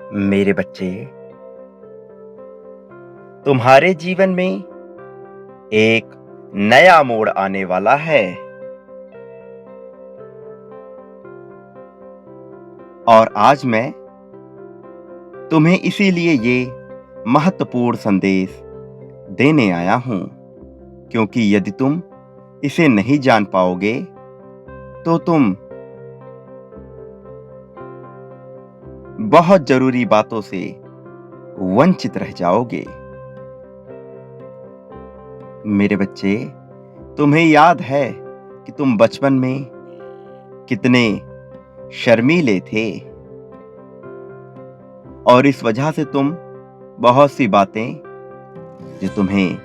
मेरे बच्चे, तुम्हारे जीवन में एक नया मोड़ आने वाला है और आज मैं तुम्हें इसीलिए ये महत्वपूर्ण संदेश देने आया हूं, क्योंकि यदि तुम इसे नहीं जान पाओगे तो तुम बहुत जरूरी बातों से वंचित रह जाओगे। मेरे बच्चे, तुम्हें याद है कि तुम बचपन में कितने शर्मीले थे और इस वजह से तुम बहुत सी बातें जो तुम्हें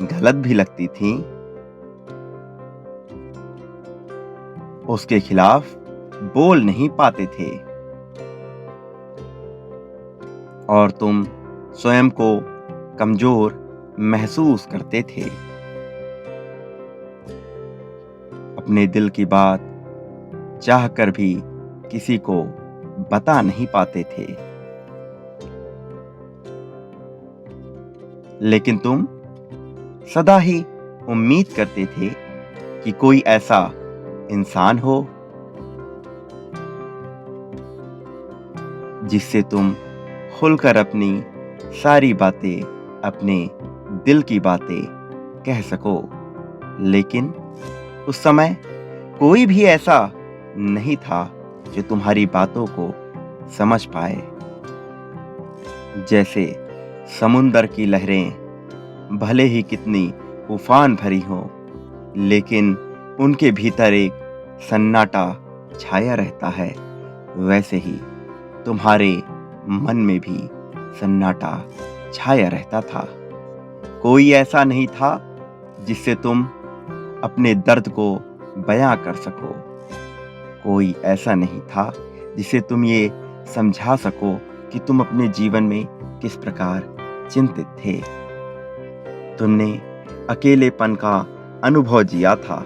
गलत भी लगती थीं, उसके खिलाफ बोल नहीं पाते थे और तुम स्वयं को कमजोर महसूस करते थे। अपने दिल की बात चाहकर भी किसी को बता नहीं पाते थे, लेकिन तुम सदा ही उम्मीद करते थे कि कोई ऐसा इंसान हो जिससे तुम खुलकर अपनी सारी बातें, अपने दिल की बातें कह सको। लेकिन उस समय कोई भी ऐसा नहीं था जो तुम्हारी बातों को समझ पाए। जैसे समुंदर की लहरें भले ही कितनी उफान भरी हो, लेकिन उनके भीतर एक सन्नाटा छाया रहता है, वैसे ही तुम्हारे मन में भी सन्नाटा छाया रहता था। कोई ऐसा नहीं था जिससे तुम अपने दर्द को बयां कर सको। कोई ऐसा नहीं था जिसे तुम ये समझा सको कि तुम अपने जीवन में किस प्रकार चिंतित थे। तुमने अकेलेपन का अनुभव जिया था।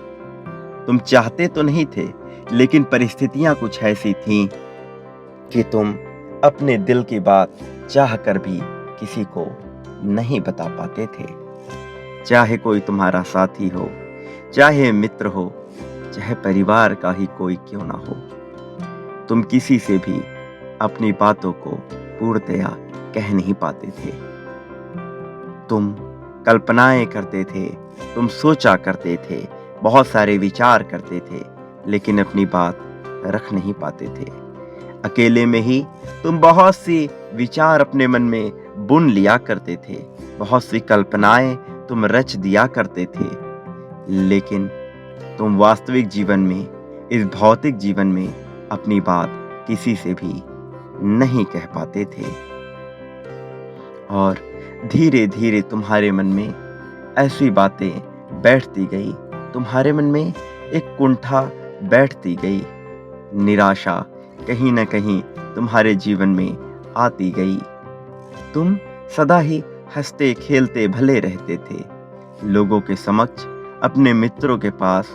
तुम चाहते तो नहीं थे, लेकिन परिस्थितियां कुछ ऐसी थीं कि तुम अपने दिल की बात चाहकर भी किसी को नहीं बता पाते थे। चाहे कोई तुम्हारा साथी हो, चाहे मित्र हो, चाहे परिवार का ही कोई क्यों ना हो, तुम किसी से भी अपनी बातों को पूर्णतया कह नहीं पाते थे। तुम कल्पनाएं करते थे, तुम सोचा करते थे, बहुत सारे विचार करते थे, लेकिन अपनी बात रख नहीं पाते थे। अकेले में ही तुम बहुत सी विचार अपने मन में बुन लिया करते थे, बहुत सी कल्पनाएं तुम रच दिया करते थे, लेकिन तुम वास्तविक जीवन में, इस भौतिक जीवन में अपनी बात किसी से भी नहीं कह पाते थे। और धीरे धीरे तुम्हारे मन में ऐसी बातें बैठती गई, तुम्हारे मन में एक कुंठा बैठती गई, निराशा कहीं न कहीं तुम्हारे जीवन में आती गई। तुम सदा ही हंसते खेलते भले रहते थे, लोगों के समक्ष, अपने मित्रों के पास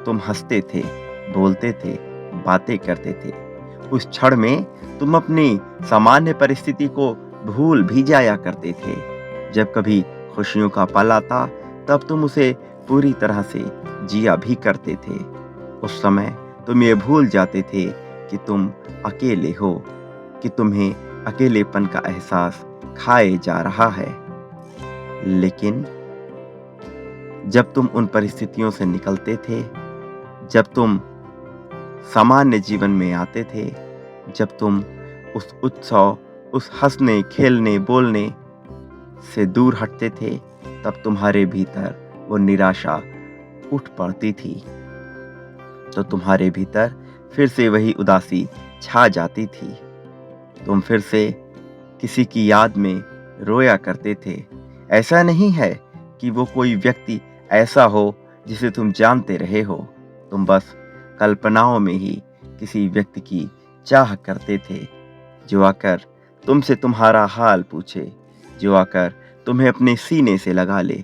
तुम हंसते थे, बोलते थे, बातें करते थे। उस क्षण में तुम अपनी सामान्य परिस्थिति को भूल भी जाया करते थे। जब कभी खुशियों का पल आता, तब तुम उसे पूरी तरह से जिया भी करते थे। उस समय तुम ये भूल जाते थे कि तुम अकेले हो, कि तुम्हें अकेलेपन का एहसास खाए जा रहा है। लेकिन जब तुम उन परिस्थितियों से निकलते थे, जब तुम सामान्य जीवन में आते थे, जब तुम उस उत्सव, उस हंसने खेलने बोलने से दूर हटते थे, तब तुम्हारे भीतर वो निराशा उठ पड़ती थी। तो तुम्हारे भीतर फिर से वही उदासी छा जाती थी। तुम फिर से किसी की याद में रोया करते थे। ऐसा नहीं है कि वो कोई व्यक्ति ऐसा हो जिसे तुम जानते रहे हो, तुम बस कल्पनाओं में ही किसी व्यक्ति की चाह करते थे, जो आकर तुमसे तुम्हारा हाल पूछे, जो आकर तुम्हें अपने सीने से लगा ले,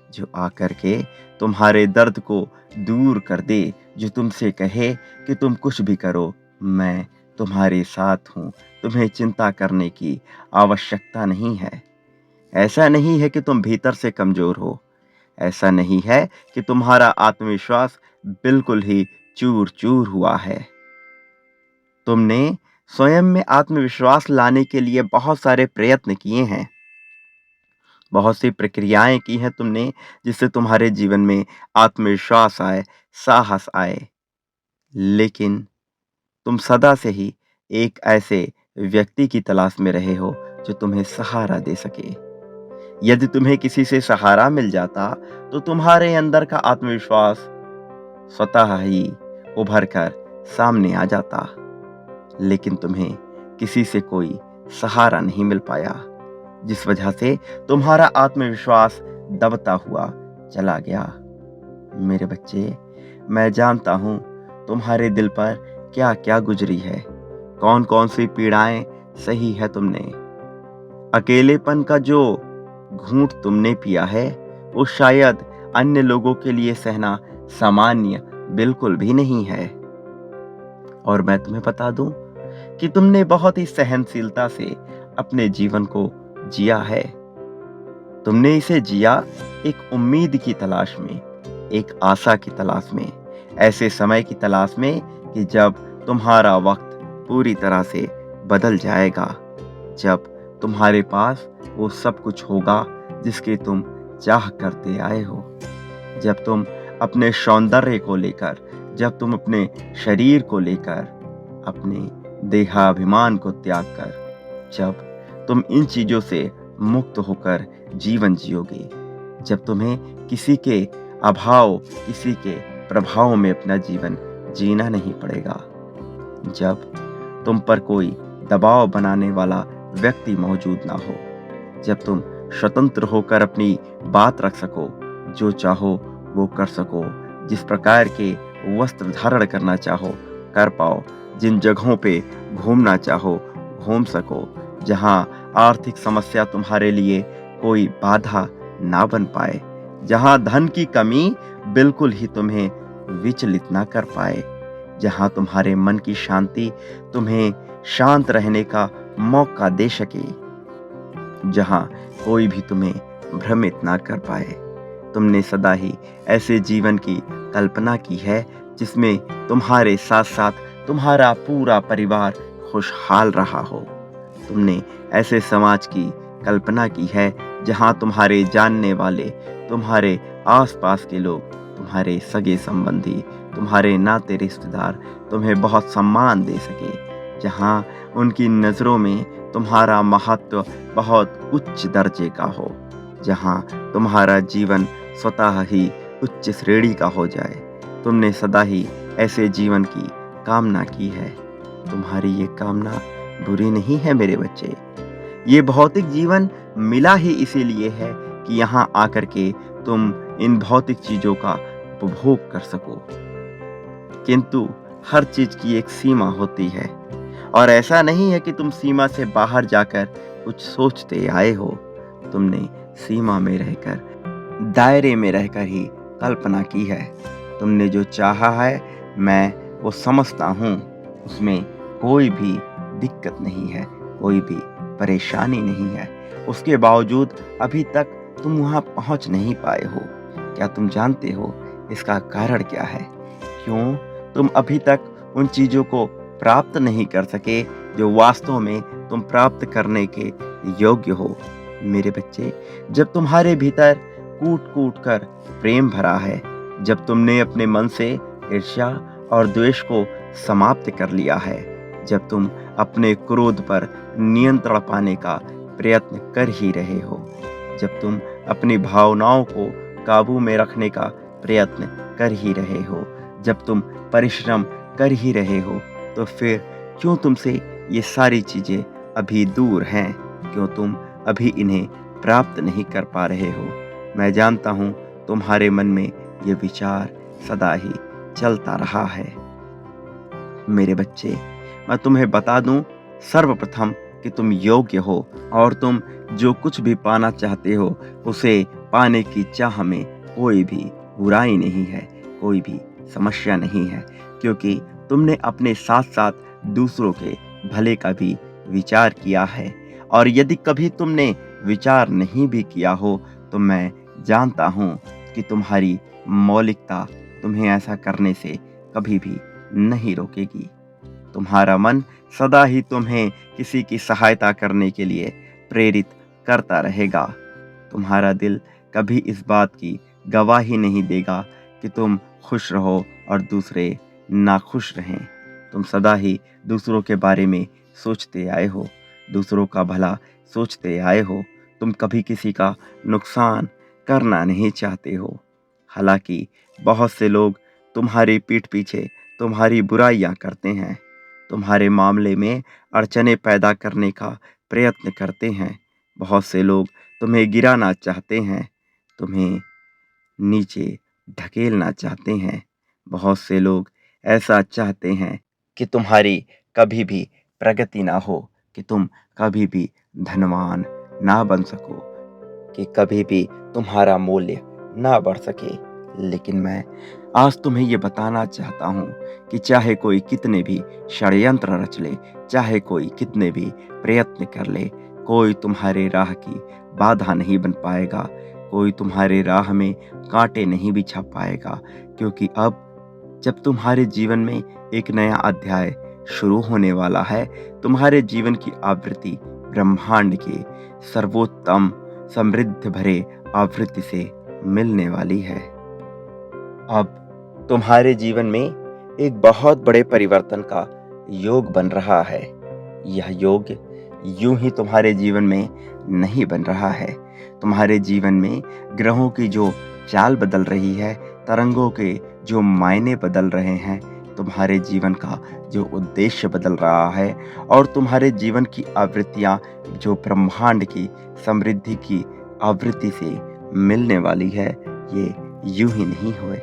जो आकर के तुम्हारे दर्द को दूर कर दे, जो तुमसे कहे कि तुम कुछ भी करो, मैं तुम्हारे साथ हूँ, तुम्हें चिंता करने की आवश्यकता नहीं है। ऐसा नहीं है कि तुम भीतर से कमजोर हो, ऐसा नहीं है कि तुम्हारा आत्मविश्वास बिल्कुल ही चूर-चूर हुआ है। तुमने स्वयं में आत्मविश्वास लाने के लिए बहुत सारे प्रयत्न किए हैं, बहुत सी प्रक्रियाएं की हैं तुमने, जिससे तुम्हारे जीवन में आत्मविश्वास आए, साहस आए। लेकिन तुम सदा से ही एक ऐसे व्यक्ति की तलाश में रहे हो जो तुम्हें सहारा दे सके। यदि तुम्हें किसी से सहारा मिल जाता तो तुम्हारे अंदर का आत्मविश्वास स्वतः ही उभर कर सामने आ जाता। लेकिन तुम्हें किसी से कोई सहारा नहीं मिल पाया, जिस वजह से तुम्हारा आत्मविश्वास दबता हुआ चला गया। मेरे बच्चे, मैं जानता हूं तुम्हारे दिल पर क्या क्या गुजरी है, कौन कौन सी पीड़ाएं सही है तुमने। अकेलेपन का जो घूंट तुमने पिया है वो शायद अन्य लोगों के लिए सहना सामान्य बिल्कुल भी नहीं है। और मैं तुम्हें बता दूं कि तुमने बहुत ही सहनशीलता से अपने जीवन को जिया है। तुमने इसे जिया एक उम्मीद की तलाश में, एक आशा की तलाश में, ऐसे समय की तलाश में कि जब तुम्हारा वक्त पूरी तरह से बदल जाएगा, जब तुम्हारे पास वो सब कुछ होगा जिसकी तुम चाह करते आए हो, जब तुम अपने सौंदर्य को लेकर, जब तुम अपने शरीर को लेकर, अपने देहाभिमान को त्याग कर, जब तुम इन चीजों से मुक्त होकर जीवन जियोगे, जब तुम्हें किसी के अभाव, किसी के प्रभाव में अपना जीवन जीना नहीं पड़ेगा, जब तुम पर कोई दबाव बनाने वाला व्यक्ति मौजूद ना हो, जब तुम स्वतंत्र होकर अपनी बात रख सको, जो चाहो वो कर सको, जिस प्रकार के वस्त्र धारण करना चाहो कर पाओ, जिन जगहों पे घूमना चाहो घूम सको, जहां आर्थिक समस्या तुम्हारे लिए कोई बाधा ना बन पाए, जहां धन की कमी बिल्कुल ही तुम्हें विचलित ना कर पाए, जहां तुम्हारे मन की शांति तुम्हें शांत रहने का मौका दे सके, जहां कोई भी तुम्हें भ्रमित ना कर पाए। तुमने सदा ही ऐसे जीवन की कल्पना की है जिसमें तुम्हारे साथ साथ तुम्हारा पूरा परिवार खुशहाल रहा हो। तुमने ऐसे समाज की कल्पना की है जहां तुम्हारे जानने वाले, तुम्हारे आसपास के लोग, तुम्हारे सगे संबंधी, तुम्हारे नाते रिश्तेदार तुम्हें बहुत सम्मान दे सके, जहां उनकी नज़रों में तुम्हारा महत्व बहुत उच्च दर्जे का हो, जहां तुम्हारा जीवन स्वतः ही उच्च श्रेणी का हो जाए। तुमने सदा ही ऐसे जीवन की कामना की है। तुम्हारी ये कामना बुरी नहीं है मेरे बच्चे। ये भौतिक जीवन मिला ही इसीलिए है कि यहाँ आकर के तुम इन भौतिक चीजों का उपभोग कर सको। किंतु हर चीज की एक सीमा होती है, और ऐसा नहीं है कि तुम सीमा से बाहर जाकर कुछ सोचते आए हो। तुमने सीमा में रहकर, दायरे में रहकर ही कल्पना की है। तुमने जो चाहा है मैं वो समझता हूँ, उसमें कोई भी दिक्कत नहीं है, कोई भी परेशानी नहीं है। उसके बावजूद अभी तक तुम वहाँ पहुँच नहीं पाए हो। क्या तुम जानते हो इसका कारण क्या है? क्यों तुम अभी तक उन चीज़ों को प्राप्त नहीं कर सके जो वास्तव में तुम प्राप्त करने के योग्य हो? मेरे बच्चे, जब तुम्हारे भीतर कूट कूट कर प्रेम भरा है, जब तुमने अपने मन से ईर्ष्या और द्वेष को समाप्त कर लिया है, जब तुम अपने क्रोध पर नियंत्रण पाने का प्रयत्न कर ही रहे हो, जब तुम अपनी भावनाओं को काबू में रखने का प्रयत्न कर ही रहे हो, जब तुम परिश्रम कर ही रहे हो, तो फिर क्यों तुमसे ये सारी चीजें अभी दूर हैं? क्यों तुम अभी इन्हें प्राप्त नहीं कर पा रहे हो? मैं जानता हूं तुम्हारे मन में ये विचार सदा ही चलता रहा है। मेरे बच्चे, मैं तुम्हें बता दूं सर्वप्रथम कि तुम योग्य हो, और तुम जो कुछ भी पाना चाहते हो उसे पाने की चाह में कोई भी बुराई नहीं है, कोई भी समस्या नहीं है, क्योंकि तुमने अपने साथ साथ दूसरों के भले का भी विचार किया है। और यदि कभी तुमने विचार नहीं भी किया हो तो मैं जानता हूँ कि तुम्हारी मौलिकता तुम्हें ऐसा करने से कभी भी नहीं रोकेगी। तुम्हारा मन सदा ही तुम्हें किसी की सहायता करने के लिए प्रेरित करता रहेगा। तुम्हारा दिल कभी इस बात की गवाही नहीं देगा कि तुम खुश रहो और दूसरे नाखुश रहें। तुम सदा ही दूसरों के बारे में सोचते आए हो, दूसरों का भला सोचते आए हो। तुम कभी किसी का नुकसान करना नहीं चाहते हो। हालांकि बहुत से लोग तुम्हारी पीठ पीछे तुम्हारी बुराइयां करते हैं, तुम्हारे मामले में अड़चनें पैदा करने का प्रयत्न करते हैं। बहुत से लोग तुम्हें गिराना चाहते हैं, तुम्हें नीचे ढकेलना चाहते हैं। बहुत से लोग ऐसा चाहते हैं कि तुम्हारी कभी भी प्रगति ना हो, कि तुम कभी भी धनवान ना बन सको, कि कभी भी तुम्हारा मूल्य ना बढ़ सके। लेकिन मैं आज तुम्हें ये बताना चाहता हूँ कि चाहे कोई कितने भी षड्यंत्र रच ले, चाहे कोई कितने भी प्रयत्न कर ले, कोई तुम्हारे राह की बाधा नहीं बन पाएगा, कोई तुम्हारे राह में कांटे नहीं बिछा पाएगा। क्योंकि अब जब तुम्हारे जीवन में एक नया अध्याय शुरू होने वाला है, तुम्हारे जीवन की आवृत्ति ब्रह्मांड के सर्वोत्तम समृद्ध भरे आवृत्ति से मिलने वाली है। अब तुम्हारे जीवन में एक बहुत बड़े परिवर्तन का योग बन रहा है। यह योग यूं ही तुम्हारे जीवन में नहीं बन रहा है। तुम्हारे जीवन में ग्रहों की जो चाल बदल रही है, तरंगों के जो मायने बदल रहे हैं, तुम्हारे जीवन का जो उद्देश्य बदल रहा है और तुम्हारे जीवन की आवृत्तियां जो ब्रह्मांड की समृद्धि की आवृत्ति से मिलने वाली है, ये यूं ही नहीं हुए,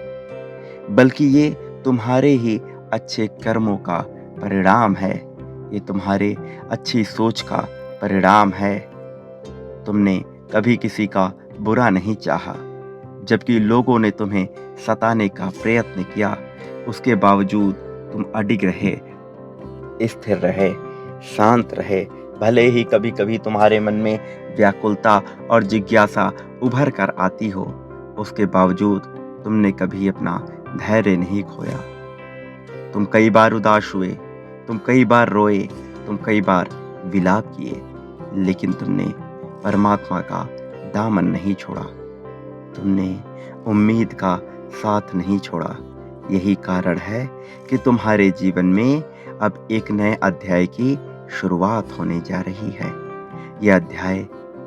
बल्कि ये तुम्हारे ही अच्छे कर्मों का परिणाम है। ये तुम्हारे अच्छी सोच का परिणाम है। तुमने कभी किसी का बुरा नहीं चाहा, जबकि लोगों ने तुम्हें सताने का प्रयत्न किया, उसके बावजूद तुम अडिग रहे, स्थिर रहे, शांत रहे। भले ही कभी कभी तुम्हारे मन में व्याकुलता और जिज्ञासा उभर कर आती हो, उसके बावजूद तुमने कभी अपना धैर्य नहीं खोया। तुम कई बार उदास हुए, तुम कई बार रोए, तुम कई बार विलाप किए, लेकिन तुमने परमात्मा का दामन नहीं छोड़ा, तुमने उम्मीद का साथ नहीं छोड़ा। यही कारण है कि तुम्हारे जीवन में अब एक नए अध्याय की शुरुआत होने जा रही है। यह अध्याय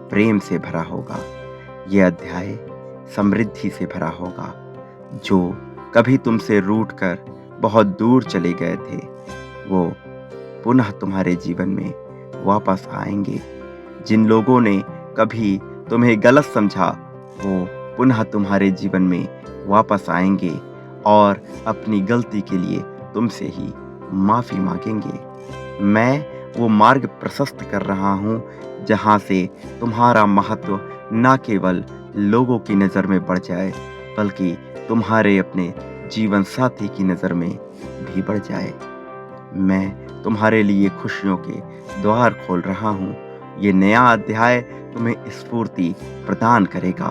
प्रेम से भरा होगा, यह अध्याय समृद्धि से भरा होगा। जो कभी तुमसे रूठकर बहुत दूर चले गए थे, वो पुनः तुम्हारे जीवन में वापस आएंगे। जिन लोगों ने कभी तुम्हें गलत समझा, वो पुनः तुम्हारे जीवन में वापस आएंगे और अपनी गलती के लिए तुमसे ही माफ़ी मांगेंगे। मैं वो मार्ग प्रशस्त कर रहा हूँ जहाँ से तुम्हारा महत्व न केवल लोगों की नज़र में बढ़ जाए, बल्कि तुम्हारे अपने जीवन साथी की नज़र में भी बढ़ जाए। मैं तुम्हारे लिए खुशियों के द्वार खोल रहा हूँ। ये नया अध्याय तुम्हें स्फूर्ति प्रदान करेगा,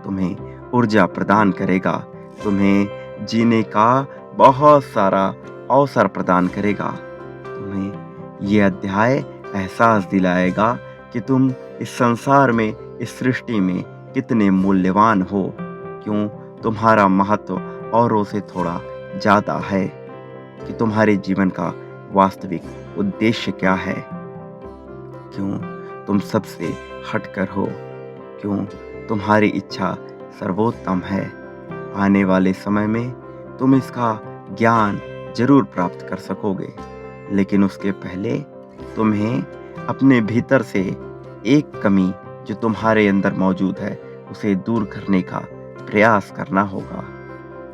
तुम्हें ऊर्जा प्रदान करेगा, तुम्हें जीने का बहुत सारा अवसर प्रदान करेगा। तुम्हें ये अध्याय एहसास दिलाएगा कि तुम इस संसार में, इस सृष्टि में कितने मूल्यवान हो, क्यों तुम्हारा महत्व औरों से थोड़ा ज़्यादा है, कि तुम्हारे जीवन का वास्तविक उद्देश्य क्या है, क्यों तुम सबसे हटकर हो, क्यों तुम्हारी इच्छा सर्वोत्तम है। आने वाले समय में तुम इसका ज्ञान जरूर प्राप्त कर सकोगे, लेकिन उसके पहले तुम्हें अपने भीतर से एक कमी जो तुम्हारे अंदर मौजूद है, उसे दूर करने का प्रयास करना होगा,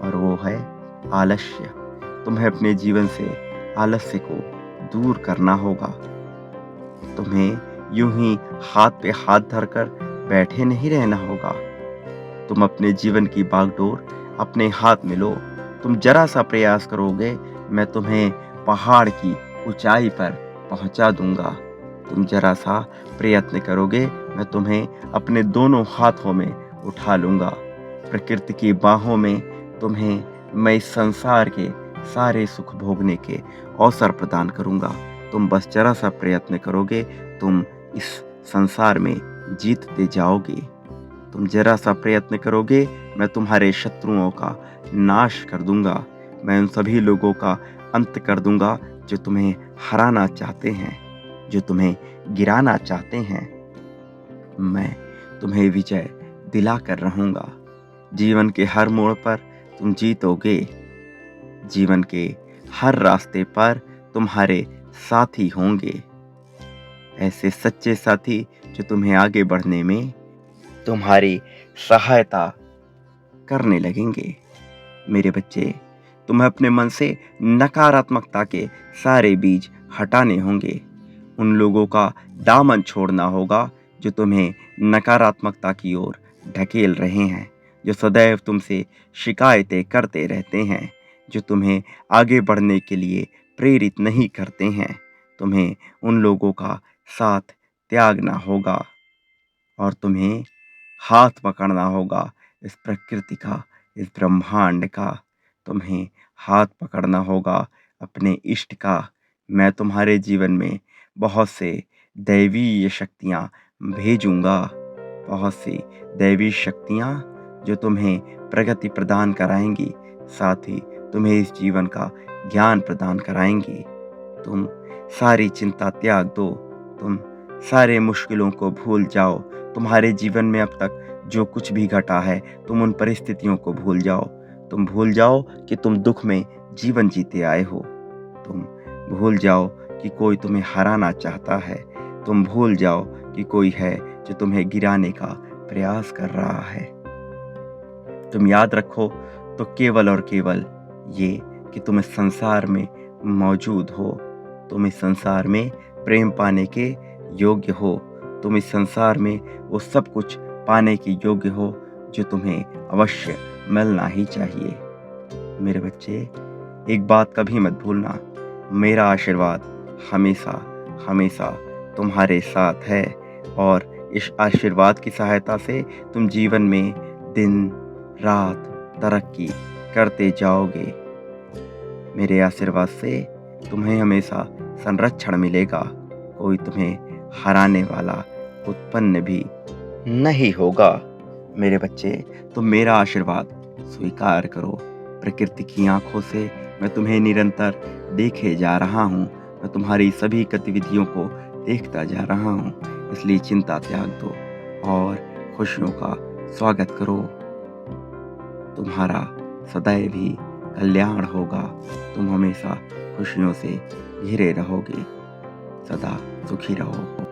और वो है आलस्य। तुम्हें अपने जीवन से आलस्य को दूर करना होगा। तुम्हें यूं ही हाथ पे हाथ धरकर बैठे नहीं रहना होगा। तुम अपने जीवन की बागडोर अपने हाथ में लो। तुम जरा सा प्रयास करोगे, मैं तुम्हें पहाड़ की ऊंचाई पर पहुंचा दूंगा। तुम जरा सा प्रयत्न करोगे, मैं तुम्हें अपने दोनों हाथों में उठा लूंगा। प्रकृति की बाहों में तुम्हें मैं इस संसार के सारे सुख भोगने के अवसर प्रदान करूंगा। तुम बस जरा सा प्रयत्न करोगे, तुम इस संसार में जीतते जाओगे। तुम जरा सा प्रयत्न करोगे, मैं तुम्हारे शत्रुओं का नाश कर दूंगा। मैं उन सभी लोगों का अंत कर दूंगा जो तुम्हें हराना चाहते हैं, जो तुम्हें गिराना चाहते हैं। मैं तुम्हें विजय दिला कर रहूंगा। जीवन के हर मोड़ पर तुम जीतोगे। जीवन के हर रास्ते पर तुम्हारे साथी होंगे, ऐसे सच्चे साथी जो तुम्हें आगे बढ़ने में तुम्हारी सहायता करने लगेंगे। मेरे बच्चे, तुम्हें अपने मन से नकारात्मकता के सारे बीज हटाने होंगे। उन लोगों का दामन छोड़ना होगा जो तुम्हें नकारात्मकता की ओर ढकेल रहे हैं, जो सदैव तुमसे शिकायतें करते रहते हैं, जो तुम्हें आगे बढ़ने के लिए प्रेरित नहीं करते हैं। तुम्हें उन लोगों का साथ त्यागना होगा और तुम्हें हाथ पकड़ना होगा इस प्रकृति का, इस ब्रह्मांड का। तुम्हें हाथ पकड़ना होगा अपने इष्ट का। मैं तुम्हारे जीवन में बहुत से दैवीय शक्तियाँ भेजूंगा, बहुत सी दैवी शक्तियाँ जो तुम्हें प्रगति प्रदान कराएंगी, साथ ही तुम्हें इस जीवन का ज्ञान प्रदान कराएंगी। तुम सारी चिंता त्याग दो, तुम सारे मुश्किलों को भूल जाओ। तुम्हारे जीवन में अब तक जो कुछ भी घटा है, तुम उन परिस्थितियों को भूल जाओ। तुम भूल जाओ कि तुम दुख में जीवन जीते आए हो। तुम भूल जाओ कि कोई तुम्हें हराना चाहता है। तुम भूल जाओ कि कोई है जो तुम्हें गिराने का प्रयास कर रहा है। तुम याद रखो तो केवल और केवल ये कि तुम इस संसार में मौजूद हो। तुम इस संसार में प्रेम पाने के योग्य हो। तुम इस संसार में वो सब कुछ पाने के योग्य हो जो तुम्हें अवश्य मिलना ही चाहिए। मेरे बच्चे, एक बात कभी मत भूलना, मेरा आशीर्वाद हमेशा हमेशा तुम्हारे साथ है और इस आशीर्वाद की सहायता से तुम जीवन में दिन रात तरक्की करते जाओगे। मेरे आशीर्वाद से तुम्हें हमेशा संरक्षण मिलेगा। कोई तुम्हें हराने वाला उत्पन्न भी नहीं होगा। मेरे बच्चे, तुम मेरा आशीर्वाद स्वीकार करो। प्रकृति की आंखों से मैं तुम्हें निरंतर देखे जा रहा हूँ। मैं तुम्हारी सभी गतिविधियों को देखता जा रहा हूँ। इसलिए चिंता त्याग दो और खुशियों का स्वागत करो। तुम्हारा सदैव ही कल्याण होगा। तुम हमेशा खुशियों से घिरे रहोगे। सदा सुखी रहो।